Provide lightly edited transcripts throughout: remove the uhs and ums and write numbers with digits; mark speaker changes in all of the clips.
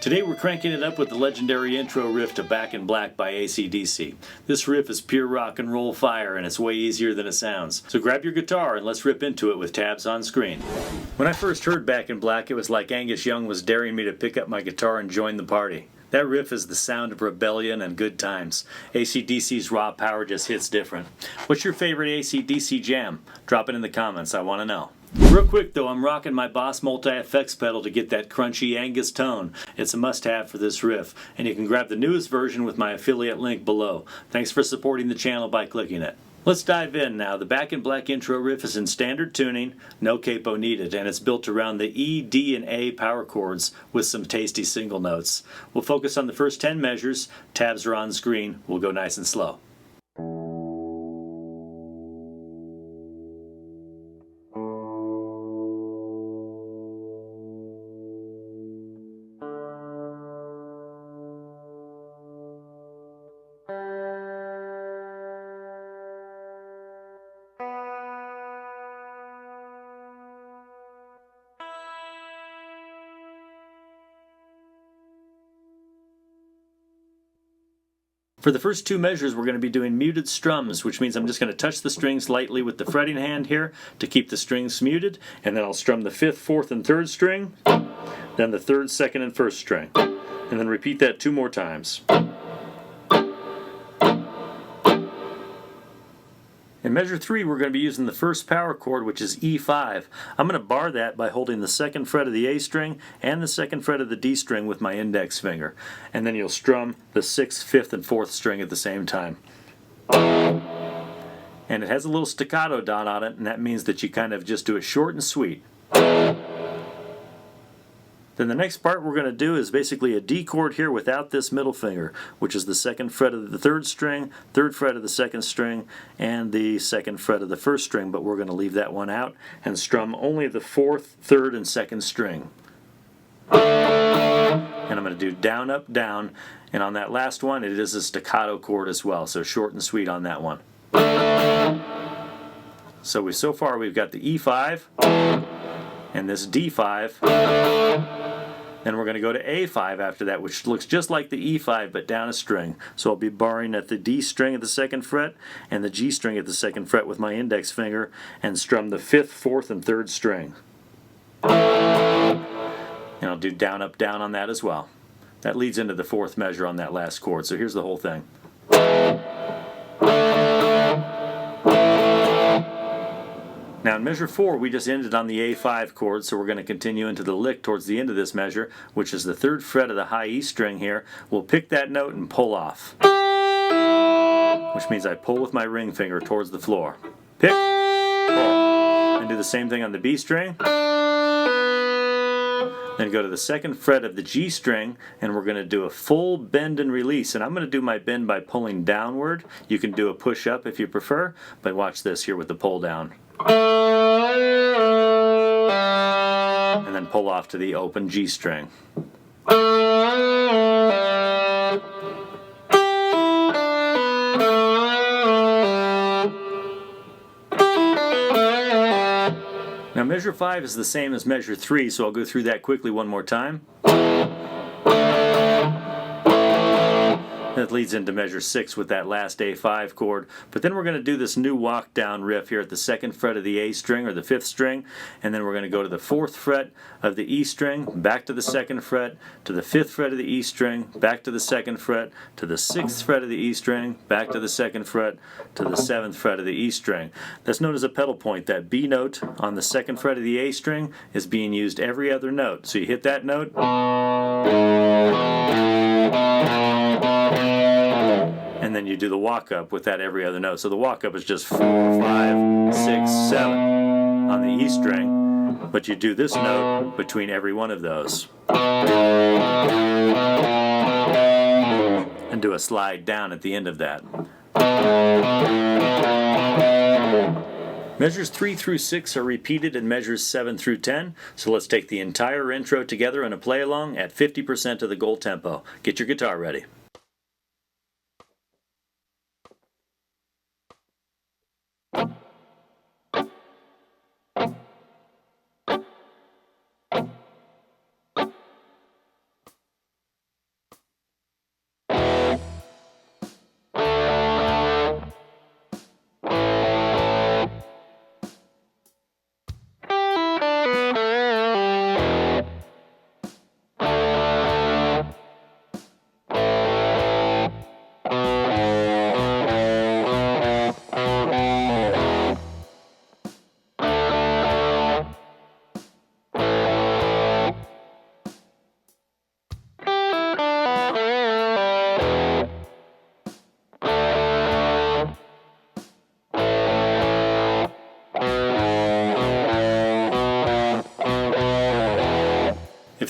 Speaker 1: Today we're cranking it up with the legendary intro riff to Back in Black by ACDC. This riff is pure rock and roll fire and it's way easier than it sounds. So grab your guitar and let's rip into it with tabs on screen. When I first heard Back in Black, it was like Angus Young was daring me to pick up my guitar and join the party. That riff is the sound of rebellion and good times. ACDC's raw power just hits different. What's your favorite ACDC jam? Drop it in the comments, I want to know. Real quick though, I'm rocking my Boss Multi-Effects pedal to get that crunchy Angus tone. It's a must-have for this riff, and you can grab the newest version with my affiliate link below. Thanks for supporting the channel by clicking it. Let's dive in now. The Back in Black intro riff is in standard tuning, no capo needed, and it's built around the E, D, and A power chords with some tasty single notes. We'll focus on the first 10 measures. Tabs are on screen. We'll go nice and slow. For the first two measures, we're going to be doing muted strums, which means I'm just going to touch the strings lightly with the fretting hand here to keep the strings muted, and then I'll strum the 5th, 4th, and 3rd string, then the 3rd, 2nd, and 1st string, and then repeat that 2 more times. In measure 3, we're going to be using the first power chord, which is E5. I'm going to bar that by holding the 2nd fret of the A string and the 2nd fret of the D string with my index finger. And then you'll strum the 6th, 5th, and 4th string at the same time. And it has a little staccato dot on it, and that means that you kind of just do it short and sweet. Then the next part we're going to do is basically a D chord here without this middle finger, which is the 2nd fret of the 3rd string, 3rd fret of the 2nd string, and the 2nd fret of the 1st string, but we're going to leave that one out and strum only the 4th, 3rd, and 2nd string. And I'm going to do down, up, down, and on that last one it is a staccato chord as well, so short and sweet on that one. So far we've got the E5 and this D5. Then we're going to go to A5 after that, which looks just like the E5 but down a string. So I'll be barring at the D string at the 2nd fret and the G string at the 2nd fret with my index finger and strum the 5th, 4th, and 3rd string. And I'll do down, up, down on that as well. That leads into the 4th measure on that last chord. So here's the whole thing. Now in measure 4 we just ended on the A5 chord, so we're going to continue into the lick towards the end of this measure, which is the 3rd fret of the high E string here. We'll pick that note and pull off, which means I pull with my ring finger towards the floor. Pick, pull, and do the same thing on the B string. Then go to the 2nd fret of the G string, and we're going to do a full bend and release. And I'm going to do my bend by pulling downward. You can do a push up if you prefer, but watch this here with the pull down. And then pull off to the open G string. Now measure 5 is the same as measure 3, so I'll go through that quickly one more time. That leads into measure 6 with that last A5 chord. But then we're going to do this new walk down riff here at the 2nd fret of the A string or the 5th string, and then we're going to go to the 4th fret of the E string, back to the 2nd fret, to the 5th fret of the E string, back to the 2nd fret, to the 6th fret of the E string, back to the 2nd fret, to the 7th fret of the E string. That's known as a pedal point. That B note on the 2nd fret of the A string is being used every other note. So you hit that note, and then you do the walk up with that every other note. So the walk up is just 4, 5, 6, 7 on the E string, but you do this note between every one of those. And do a slide down at the end of that. Measures 3 through 6 are repeated in measures 7 through 10, so let's take the entire intro together in a play along at 50% of the goal tempo. Get your guitar ready.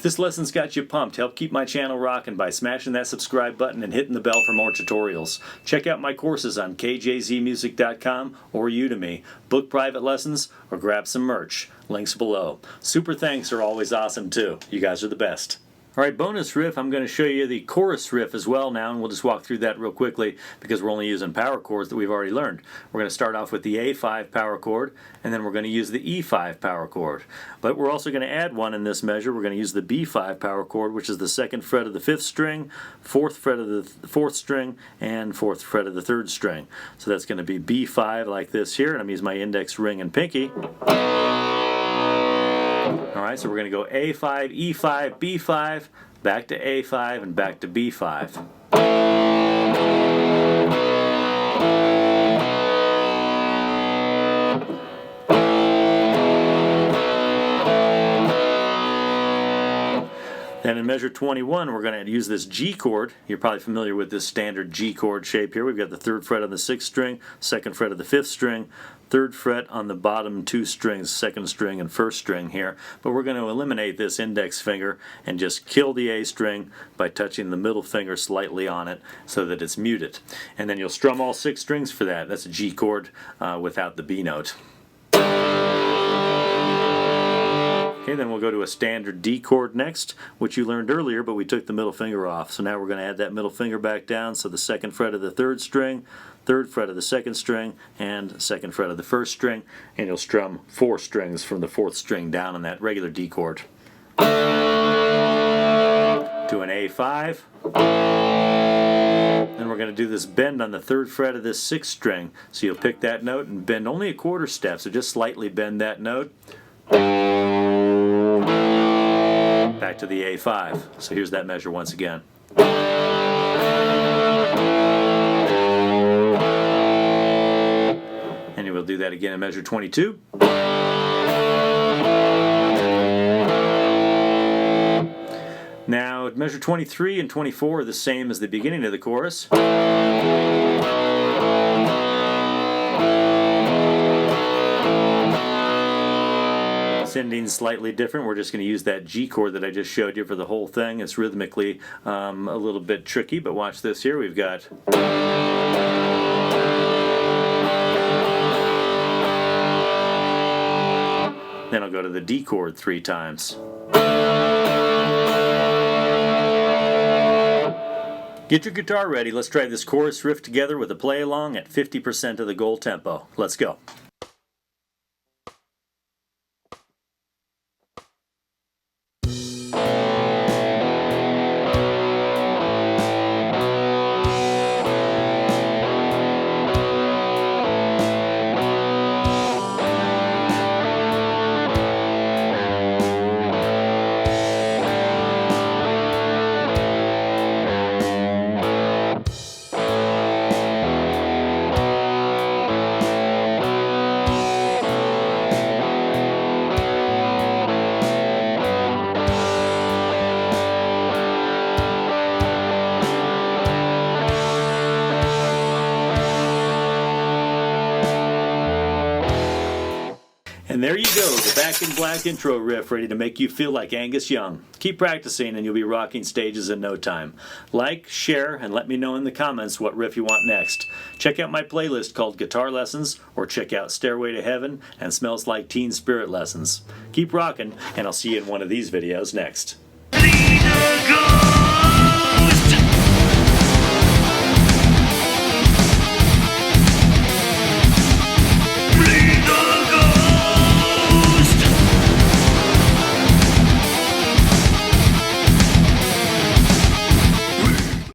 Speaker 1: this lesson's got you pumped, help keep my channel rocking by smashing that subscribe button and hitting the bell for more tutorials. Check out my courses on kjzmusic.com or Udemy. Book private lessons or grab some merch. Links below. Super thanks are always awesome too. You guys are the best. Alright, bonus riff, I'm going to show you the chorus riff as well now, and we'll just walk through that real quickly because we're only using power chords that we've already learned. We're going to start off with the A5 power chord, and then we're going to use the E5 power chord. But we're also going to add one in this measure. We're going to use the B5 power chord, which is the 2nd fret of the 5th string, 4th fret of the 4th string, and 4th fret of the 3rd string. So that's going to be B5 like this here, and I'm using my index, ring, and pinky. Alright, so we're going to go A5, E5, B5, back to A5, and back to B5. Then in measure 21, we're going to use this G chord. You're probably familiar with this standard G chord shape here. We've got the 3rd fret on the 6th string, 2nd fret of the 5th string, 3rd fret on the bottom 2 strings, 2nd string and 1st string here. But we're going to eliminate this index finger and just kill the A string by touching the middle finger slightly on it so that it's muted. And then you'll strum all 6 strings for that. That's a G chord without the B note. Okay, then we'll go to a standard D chord next, which you learned earlier, but we took the middle finger off. So now we're going to add that middle finger back down, so the 2nd fret of the 3rd string, 3rd fret of the 2nd string, and 2nd fret of the 1st string, and you'll strum 4 strings from the 4th string down on that regular D chord. To an A5. Then we're going to do this bend on the 3rd fret of this 6th string. So you'll pick that note and bend only a quarter step, so just slightly bend that note. Back to the A5. So here's that measure once again. And we'll do that again in measure 22. Now measure 23 and 24 are the same as the beginning of the chorus. Ending slightly different. We're just going to use that G chord that I just showed you for the whole thing. It's rhythmically a little bit tricky, but watch this here. We've got then I'll go to the D chord 3 times. Get your guitar ready. Let's try this chorus riff together with a play along at 50% of the goal tempo. Let's go. And there you go, the Back in Black intro riff ready to make you feel like Angus Young. Keep practicing and you'll be rocking stages in no time. Like, share, and let me know in the comments what riff you want next. Check out my playlist called Guitar Lessons, or check out Stairway to Heaven and Smells Like Teen Spirit Lessons. Keep rocking, and I'll see you in one of these videos next.